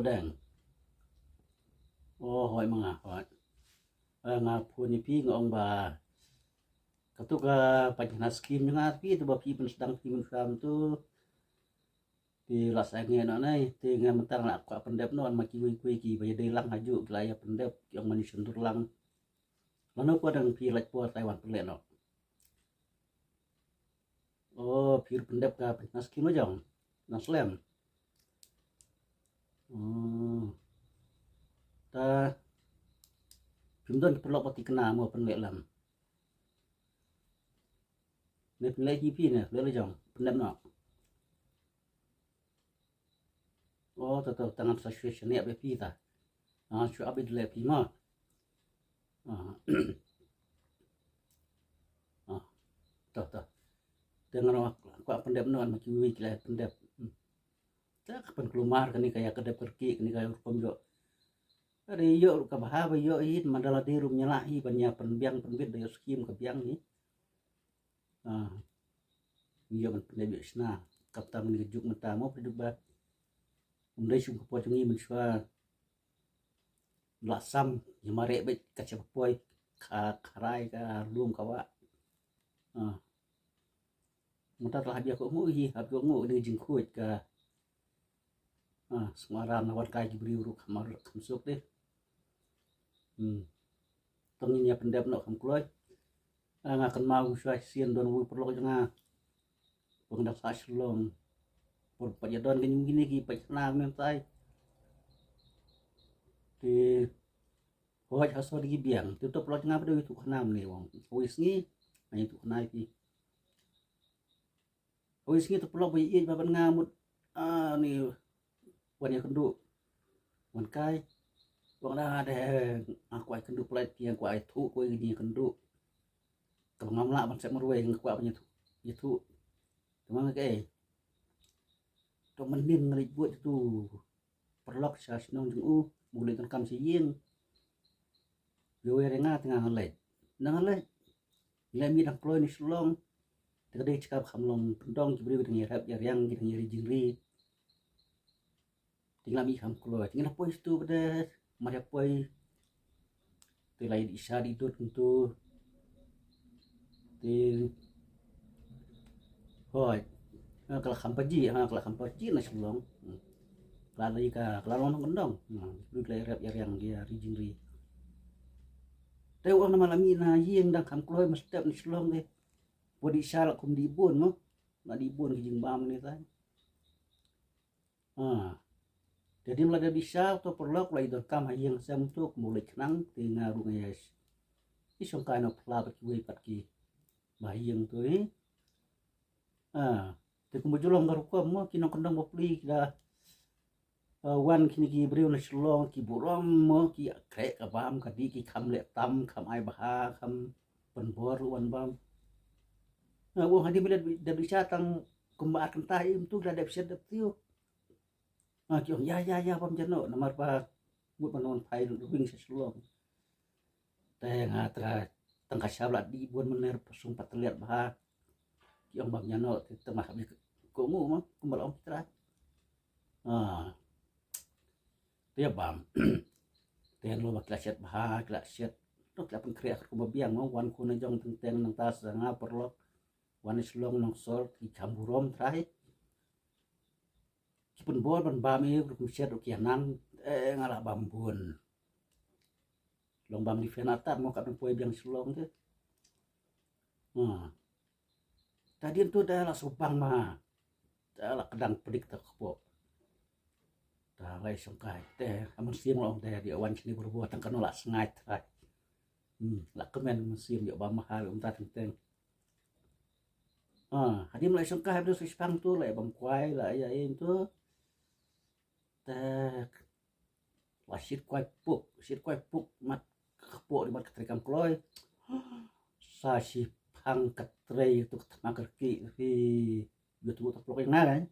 đàng ô hỏi mà hỏi ngà pun ni pi ngong ba katuk panjana skim nga pi tu ba pi pen sedang pi men tu ti las ange no nai ti nga mentang nak kwa pendep no ma ki wi ki ba de lang haju kelaya pendep yang mani sundur lang lano ko dang pi lek po Taiwan pelek no oh pi pendep ka panjana skim jong na slam ta Pindon pelok pati kena mau pendek lam. Ni pendek GP ni, boleh jong, pendek nak. Oh, tahu tangan situation ni apa pi ta? Cuba abis dulu pi mah. Tahu. Dengan aku pendek nak macam wik lah pendek. Tak kapan keluar kan ni kayak kedap kerki, ni kayak hukum jo. Ari yo ka bahaba yo hit mandala dirum nyalahi banya penbiang penbit dayo skim ke biang ni yo man penbi sna kapta men juk mata mo peduba umdai sum ko jungi men swa lasam yamare be kacha poi kharai ka lum ka wa mutat lah dia ko mu hi hab yo ngu ni jing khuit ka semaran awat kai jibri ru kamar kamsuk deh tengnya pendap nak kamkloi ngakan mau syai sian don wi perlo janga pendak sa shlong por pajadon kan gini ki pajna mentai di hoj haso di biang tutup lo janga pada itu khanam ni wong wis ni ai tu khanai pi wis ni tu perlo bi i baban ngamut ni wan ya kendu wan kai wong dah ada aku ai kendu plat yang aku ai thu ko ni kendu kalau ngamla ban sek merwe ng aku punya tu itu teman ke to menin ngri buat itu perlok sa snong jung mulai kan kam si yin yo renga tengah le nang le le mi dak ploy ni slong tede cakap kamlong pendong kibri dengan yarap yang dengan yari jingri tinggal mi kam kloy tinggal pois tu pada macam poi tilai isa didut untuk ti hoi kalau kampaji na sulong kalau ika kalau nong kendong lu kelai rap yang dia rijingri teu orang malam ina yeng dang kam kloy mestep ni sulong deh bodi sal kum dibun mo na dibun kijing bam ni tai jadi mulai bisa atau perlu mulai dorkam yang saya untuk mulai kenang dengan rungai isong kaino pelabak gue patki bahiyang tu te kumujulong garukom mo kinong kendang bopli kida wan kini ki briu na slong ki burom mo ki krek kabam kadi ki kam le tam kam ai baha kam penbor wan bam wo hadi bila da bisa tang kumba akan tai untuk da bisa daptiu kiong ya pam jano nomor pa mut manon pai wing seslong teh ngatra tengka sablat di buan mener pasung pateliat bah kiong bam jano temah habis komu mah kumbal om tra dia bam teh lo baklaset bah klaset to klapan kriak kumba biang mo wan kuna jong teng nang tas nga perlo wan slong nang sol ki camburom trai kipun bor ban bami rukuset ukianan ngala bambun long bam di fenata mo kadang poe biang sulong tu tadi tu dah lah subang mah dah lah kedang pedik tak kepo dah lai songkai teh amun siang long teh di awan sini berbuat tang kanu lah sengai trai lah kemen musim yo bam mahal unta tenteng hadi mulai songkai habis subang tu lai bam kuai lah ya itu tak wasit kuai puk mat kepo di mat ketrikam kloy sa si pang ketrei itu ketema kerki fi youtube tak blok yang kan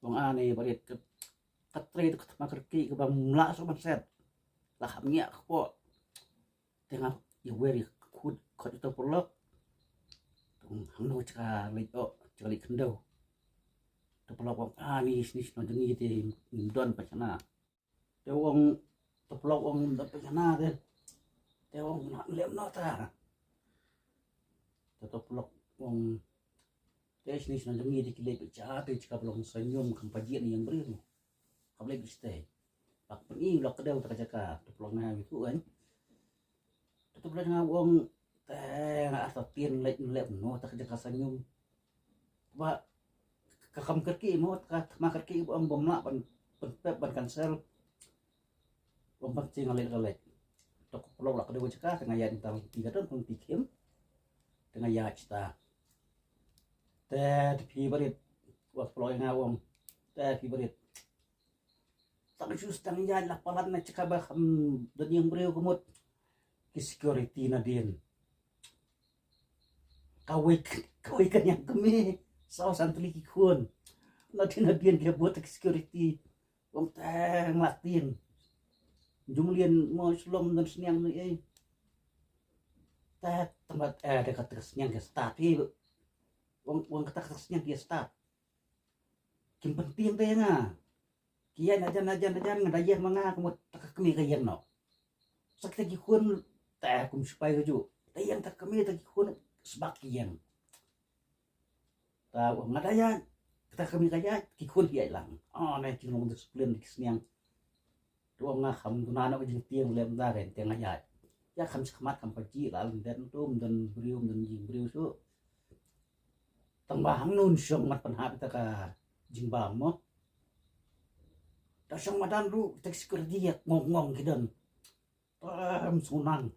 wong ane barit ketrei itu ketema kerki ke bang mla so set lah hamnya kepo tengah ya weri kut kot itu blok hang no cakali kendau pelok ni non jengi te don pacana te wong te pelok wong don pacana te wong nak lem no ta te pelok wong te non jengi te kile pecha te cika pelok senyum kampajian yang beri no kable biste pak pergi lok kedau ta jaka te pelok na itu kan te pelok nga wong te asa tien lem no ta jaka senyum ba kakam kerki mo ka makerki ang bomna ban pep ban cancel bom pacing alit tok pulau lak dewe caka tengah ya intal 3 tahun pun tikim tengah ya cita te pi barit wa pulau ngawong te pi barit tak jus tang ya lapalan na caka ba dan yang breu kumut ki security na din kawai kan yang kemi sao santri kikun na din dia buat security wong tang latin jumlian mo slom dan senyang ni tempat dekat senyang ke start wong kata senyang ke start kim penting teh nga kian ajan ngadayah manga kumut tak kemi kayan no sakit kikun teh kum supaya ju tayang tak kemi tak kikun sebagian tahu ngadayah kita kami kaya kikun dia hilang nih cingong disiplin di senyang tuang nga kham tunana ko jing tiang lem da ren tiang ayat ya kham sekhmat kham paji lalu dan tum dan berium dan jing beriu su tambahang nun syong mat panhap ta ka jing bam mo ta syong madan ru tek security ya ngong kidan sunan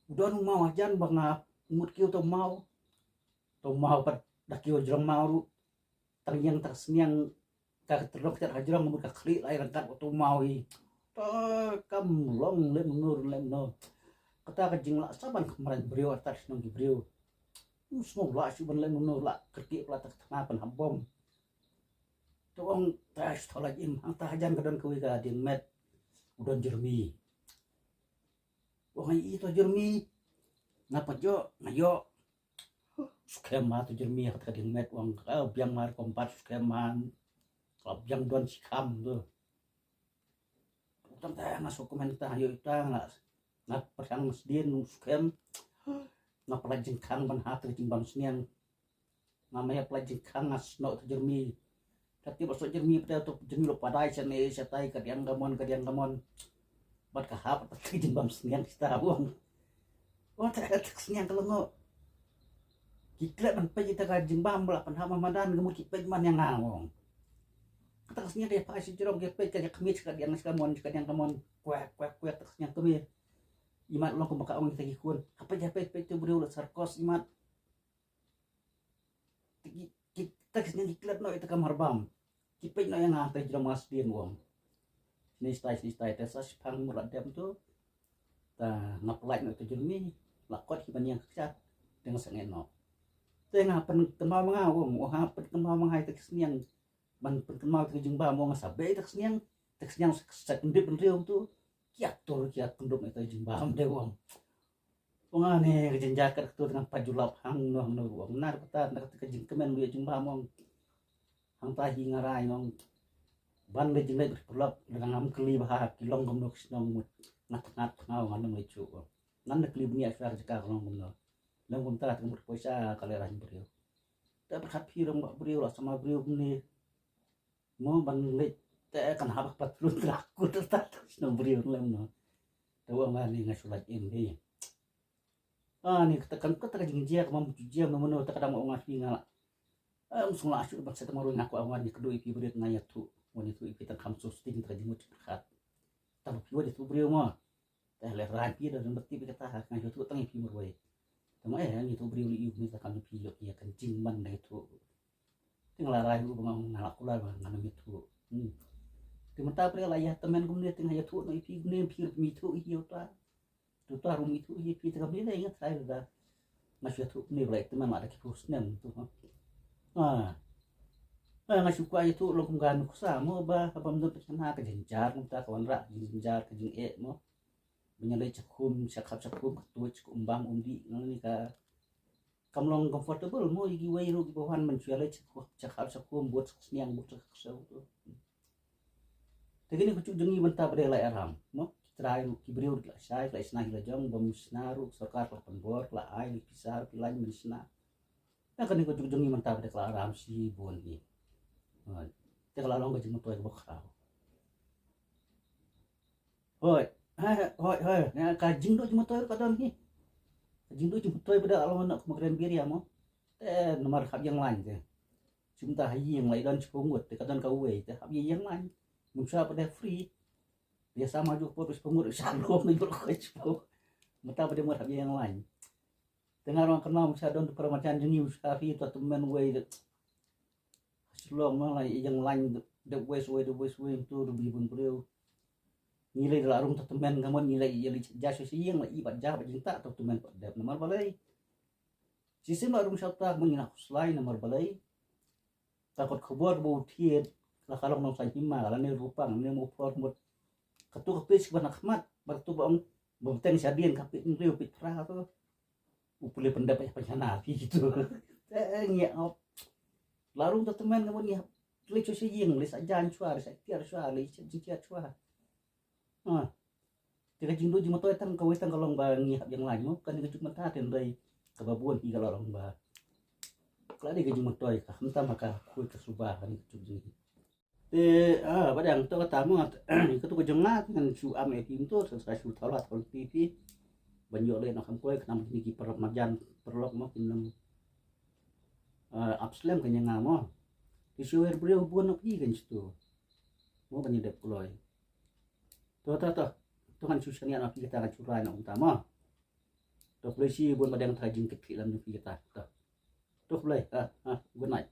udan mau ajan banga mut kiu to mau pat dakiu jrong mau ru yang tersenyang ka terlok ter hajrong mun ka khli lai rangkat to mau hi kam long lem no kata ka jing la saban kemarin beriu atas nong beriu semua la su ban lem no la kerki pla tak tengah pan habom to ong tas tholaj im hang ta hajan ka don kuwi ka din met udon jermi wong ai to jermi ngapa jo ngayo skema tu jermi kata din met wong biang mar kompat skeman klub yang don sikam tu utang teh masuk komentar ayo ita nggak perang sedien skem nggak pelajeng kang ban hati timbang senian namanya pelajeng kang ngas no tu jermi tapi masuk jermi pada tu jermi lo padai sene setai kadiang gamon bat kahap tapi timbang senian kita uang teh senian kalau ngo kiklet man pe kita ka jimbam bala pan hama madan gemuk kipej man yang ngawong takasnya dia pa si jerong kipej ka kemit ka diang kamon kuek takasnya kemit imat long kumaka ong tagi kun apa jape pe tu buru sarkos imat takasnya kiklet no itu kam harbam kipej no yang ngate jerong mas din wong ni stai tesas pang murat dem tu ta ngaplai no tu jermi lakot hiban yang kecat dengan sengeno tengah pen kenal mengawung pen kenal menghai teksniang ban pen kenal ke jumba mo ngasabe teksniang sekendip penriung tu kiat kenduk itu jumba de wong ane kejenjakat tu dengan pajulap hang no wong nar kata nak ke kemen lu jumba mo hang tahi ngarai nong ban le jimle berpulap dengan am keli bahar kilong gomnok snong ngat ngau nganong lecu nan de keli bunia sar jaka long gomno lang kum tara kum poisa kalera beriu ta berhat pirong bak beriu sama beriu ni mo ban le te kan habak patrun aku tetap no beriu lem no tawa ngani ngasulat ini ni kata jingjia kam jia memono ta kadang ongas ngala sungla asu bak sa tamaru ngaku awan ni kedui pi beriu ngaya tu woni tu ipi ta kam susting ta jimut berhat ta pi wadi tu beriu mo ta le rapi dan berti kata hak ngayu tu tangi pi murwai tama ni tu beri uli ni takkan pilok ya kencing man na itu tinggal larai u bang ngalak kula bang ngana itu timata pre la ya temen kum ni tinggal ya tu no ipi ni pir mi tu iyo ta tu ta rum itu ipi ta kami na ingat saya da masih tu ni black teman ada kipus nem tu ngasih ku itu lo kum gan ku sama ba apa menurut sana ke jenjar kum ta kawan ra jenjar ke jeng mo menyalai cakum cakum ketuai cukup umbang undi nang ni ka kamlong comfortable mo igi way ro gibawan man syala cakal sa kum buat sniang buat sa to tegini ko jungi banta bre la aram mo trai ru kibriu la sai la isna la jong bom snaru sarkar la pembor la ai pisar pilan misna na kan ko jungi banta bre la aram si bon ni te kala long ko jungi to ko khao hoi hoi na ka jing do jungi to ka don ni jing do jungi to pada alon nak kemarin bir ya mo nomor hab yang lain je chúng ta hãy yang lại don chpungut te ka don ka we te hab yang lain musa pada free dia sama juga potus pengur salom ni berkecpo mata pada muat yang lain tengah orang kenal musa don permacaan jenis musa fi tu teman way selong malah yang lain the west way tu lebih pun beliau nilai larung tu teman kamu nilai yang jasa siang lah ibat jabat cinta atau teman pada nomor balai sistem larung syata menginap selain nomor balai takut kebor bau tiet lah kalau nong sai hima lah ni rupang ni mau por mut ketu kepis keban akhmat bertu bang benteng sadian kapit riu pitra tu upule pendapat pencana gitu ya larung tu teman kamu ni lek so sing les ajan chua les tiar chua les cicia chua tiga jingdo jing motoy tang kawai tang kalong ba ngi yang lain mo kan ngejuk mata ten dai kababuan hi kalong ba kala di gejung motoy ka hamta maka kuy ka subah kan ngejuk jing badang to kata mo itu ko jongat kan su am tim to sa su thalat kon tv banyo le no kam koy kanam ni ki permajan perlok mo kinam upslam kanya ngamo isuer brio buon ok kan situ mo banyo dep kloy to Tuhan susahnya anak kita akan curah anak utama to polisi buon badang trajing kecil dalam kita to boleh good night